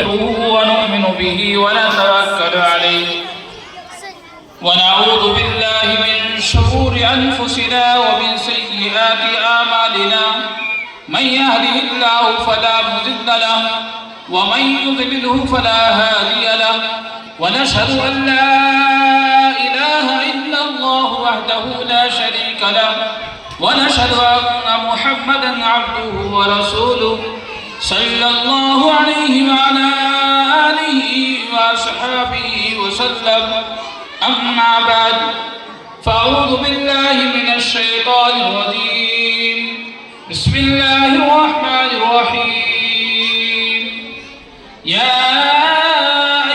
ونؤمن به ونتوكل عليه ونعوذ بالله من شرور أنفسنا ومن سيئات أعمالنا من يهده الله فلا مضل له ومن يضلله فلا هادي له ونشهد أن لا إله إلا الله وحده لا شريك له ونشهد أن محمدا عبده ورسوله صلى الله عليه وعلى آله وصحبه وسلم أما بعد فأعوذ بالله من الشيطان الرجيم بسم الله الرحمن الرحيم يا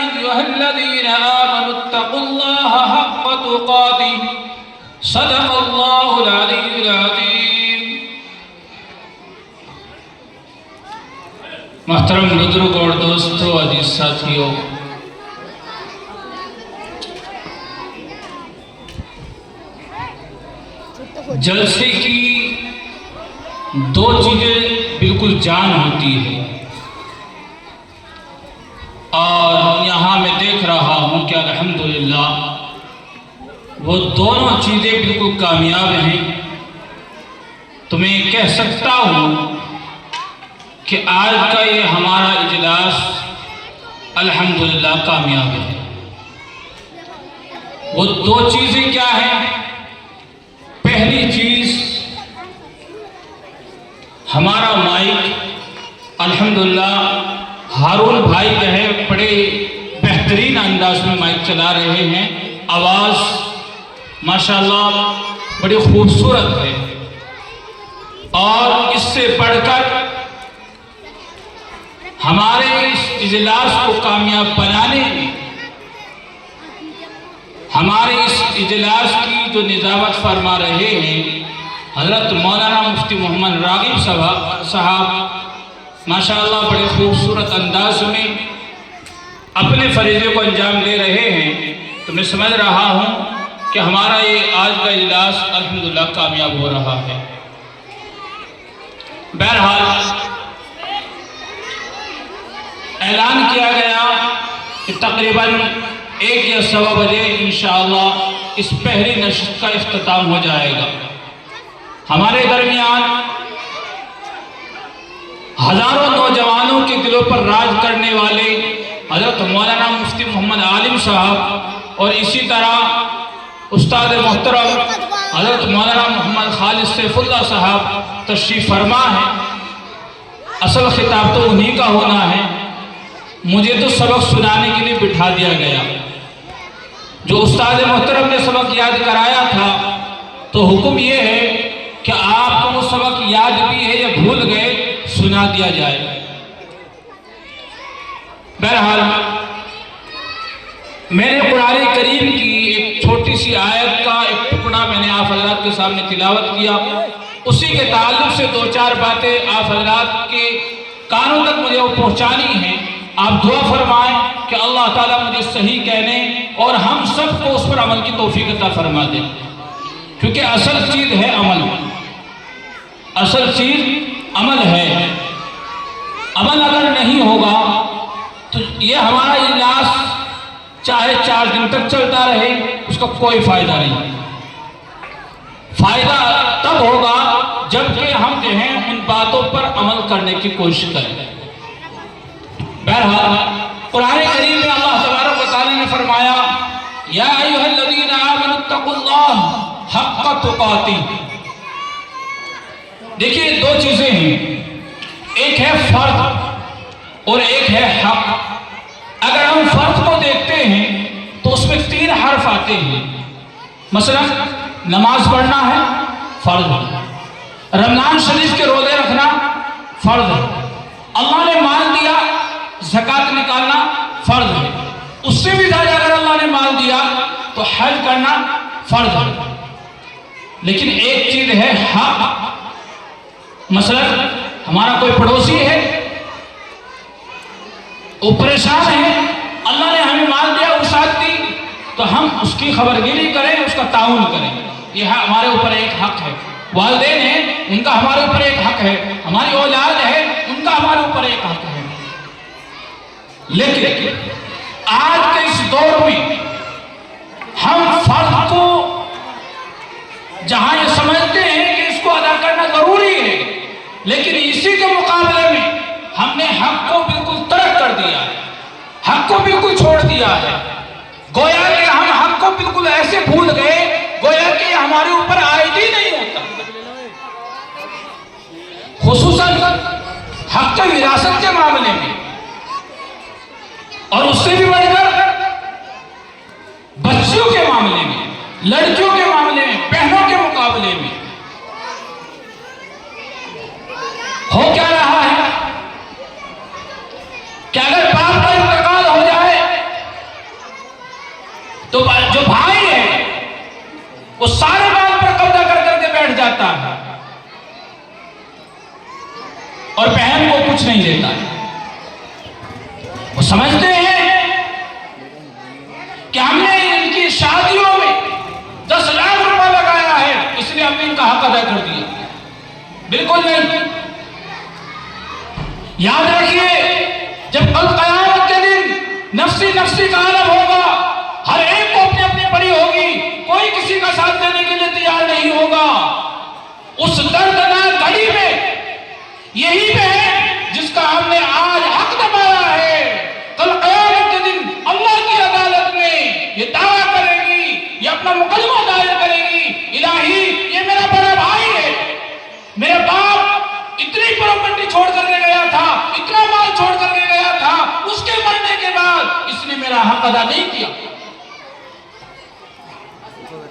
أيها الذين آمنوا اتقوا الله حق تقاته صدق الله العلي العظيم. محترم بزرگ اور دوستو، عزیز ساتھیو، جلسے کی دو چیزیں بالکل جان ہوتی ہے، اور یہاں میں دیکھ رہا ہوں کہ الحمدللہ وہ دونوں چیزیں بالکل کامیاب ہیں. تو میں کہہ سکتا ہوں کہ آج کا یہ ہمارا اجلاس الحمدللہ کامیاب ہے. وہ دو چیزیں کیا ہیں؟ پہلی چیز، ہمارا مائک الحمدللہ ہارون بھائی جو ہے بڑے بہترین انداز میں مائک چلا رہے ہیں. آواز ماشاءاللہ بڑی خوبصورت ہے، اور اس سے بڑھ کر ہمارے اس اجلاس کو کامیاب بنانے میں ہمارے اس اجلاس کی جو نظامت فرما رہے ہیں حضرت مولانا مفتی محمد راغب صاحب ماشاءاللہ بڑے خوبصورت انداز میں اپنے فریضے کو انجام دے رہے ہیں. تو میں سمجھ رہا ہوں کہ ہمارا یہ آج کا اجلاس الحمدللہ کامیاب ہو رہا ہے. بہرحال اعلان کیا گیا کہ تقریباً 1 یا 1:15 بجے انشاءاللہ اس پہلی نشست کا اختتام ہو جائے گا. ہمارے درمیان ہزاروں نوجوانوں کے دلوں پر راج کرنے والے حضرت مولانا مفتی محمد عالم صاحب، اور اسی طرح استاد محترم حضرت مولانا محمد خالد سیف اللہ صاحب تشریف فرما ہے. اصل خطاب تو انہی کا ہونا ہے. مجھے تو سبق سنانے کے لیے بٹھا دیا گیا. جو استاد محترم نے سبق یاد کرایا تھا تو حکم یہ ہے کہ آپ کو وہ سبق یاد بھی ہے یا بھول گئے، سنا دیا جائے. بہرحال میں نے قرآن کریم کی ایک چھوٹی سی آیت کا ایک ٹکڑا میں نے آپ حضرات کے سامنے تلاوت کیا. اسی کے تعلق سے 2-4 باتیں آپ حضرات کے کانوں تک مجھے وہ پہنچانی ہیں. آپ دعا فرمائیں کہ اللہ تعالیٰ مجھے صحیح کہنے اور ہم سب کو اس پر عمل کی توفیق عطا فرما دے، کیونکہ اصل چیز ہے عمل. اصل چیز عمل ہے. عمل اگر نہیں ہوگا تو یہ ہمارا اجلاس چاہے 4 دن تک چلتا رہے، اس کا کوئی فائدہ نہیں. فائدہ تب ہوگا جبکہ ہم جو ہیں ان باتوں پر عمل کرنے کی کوشش کریں. بہرحال قرآن کریم میں اللہ تبارک و تعالی نے فرمایا یا ایھا الذین آمنوا اتقوا اللہ حق تقاتہ. دیکھیے 2 چیزیں ہیں، ایک ہے فرض اور ایک ہے حق. اگر ہم فرض کو دیکھتے ہیں تو اس میں 3 حرف آتے ہیں. مثلا نماز پڑھنا ہے فرض ہے، رمضان شریف کے روزے رکھنا فرض ہے، اللہ نے مال دیا زکوٰۃ نکالنا فرض ہے، اس سے بھی زیادہ اگر اللہ نے مال دیا تو حج کرنا فرض ہے. لیکن ایک چیز ہے حق. مثلا ہمارا کوئی پڑوسی ہے، وہ پریشان ہے، اللہ نے ہمیں مال دیا، وسعت دی، تو ہم اس کی خبرگیری کریں، اس کا تعاون کریں. یہ ہمارے اوپر ایک حق ہے. والدین ہیں، ان کا ہمارے اوپر ایک حق ہے. ہماری اولاد ہے، ان کا ہمارے اوپر ایک حق ہے. لیکن آج کے اس دور میں ہم فرض کو جہاں یہ سمجھتے ہیں کہ اس کو ادا کرنا ضروری ہے، لیکن اسی کے مقابلے میں ہم نے حق کو بالکل ترک کر دیا ہے، حق کو بالکل چھوڑ دیا ہے، گویا کہ ہم حق کو بالکل ایسے بھول گئے گویا کہ ہمارے اوپر عائد ہی نہیں ہوتا، خصوصاً حق کے وراثت کے معاملے میں، اور اس سے بھی بڑھ کر بچیوں کے معاملے میں، لڑکیوں کے معاملے میں، بہنوں کے مقابلے میں ہو کیا رہا ہے کہ اگر باپ کا انتقال ہو جائے تو جو بھائی ہے وہ سارے مال پر قبضہ کر کے بیٹھ جاتا ہے اور بہن کو کچھ نہیں دیتا ہے۔ وہ سمجھتے ہیں کہ ہم نے ان کی شادیوں میں 10 لاکھ روپے لگایا ہے اس لیے ہم نے ان کا حق ادا کر دیا، بالکل نہیں۔ یاد رکھیے جب کل قیامت کے دن نفسی نفسی کا عالم ہوگا، ہر ایک کو اپنی اپنی پڑی ہوگی، کوئی کسی کا ساتھ دینے کے لیے تیار نہیں ہوگا۔ اس دردناک گھڑی میں یہی پہ ہے جس کا ہم نے آج حق دبایا ہے، کل قیامت کے دن اللہ کی عدالت میں یہ دعویٰ کرے گی، یہ اپنا مقدمہ دائر کرے گی، الہی یہ میرا بڑا بھائی ہے، میرے باپ اتنی پراپرٹی چھوڑ کر کے گیا تھا، اتنا مال چھوڑ کر کے گیا تھا، اس کے مرنے کے بعد اس نے میرا حق ادا نہیں کیا۔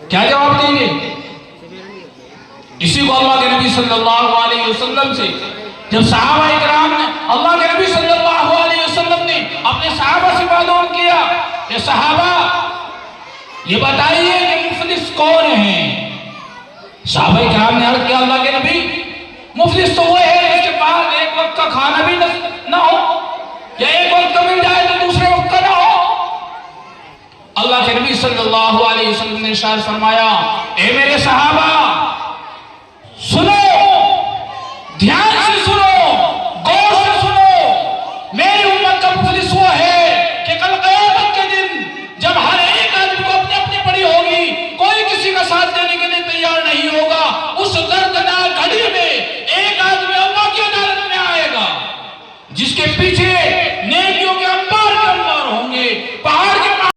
کیا جواب دیں گے؟ اسی کو اللہ کے نبی صلی اللہ علیہ وسلم سے جب صحابہ اکرام نے اللہ کے نبی صلی اللہ علیہ وسلم نے اپنے صحابہ سے معلوم کیا کہ صحابہ یہ بتائیے کہ مفلس کون ہیں؟ صحابہ اکرام نے عرض کیا اللہ کے نبی مفلس تو وہ ہے جس کے پاس ایک وقت کا کھانا بھی نہ ہو، یا ایک وقت کا مل جائے تو دوسرے وقت کا نہ ہو۔ اللہ کے نبی صلی اللہ علیہ وسلم نے ارشاد فرمایا اے میرے صحابہ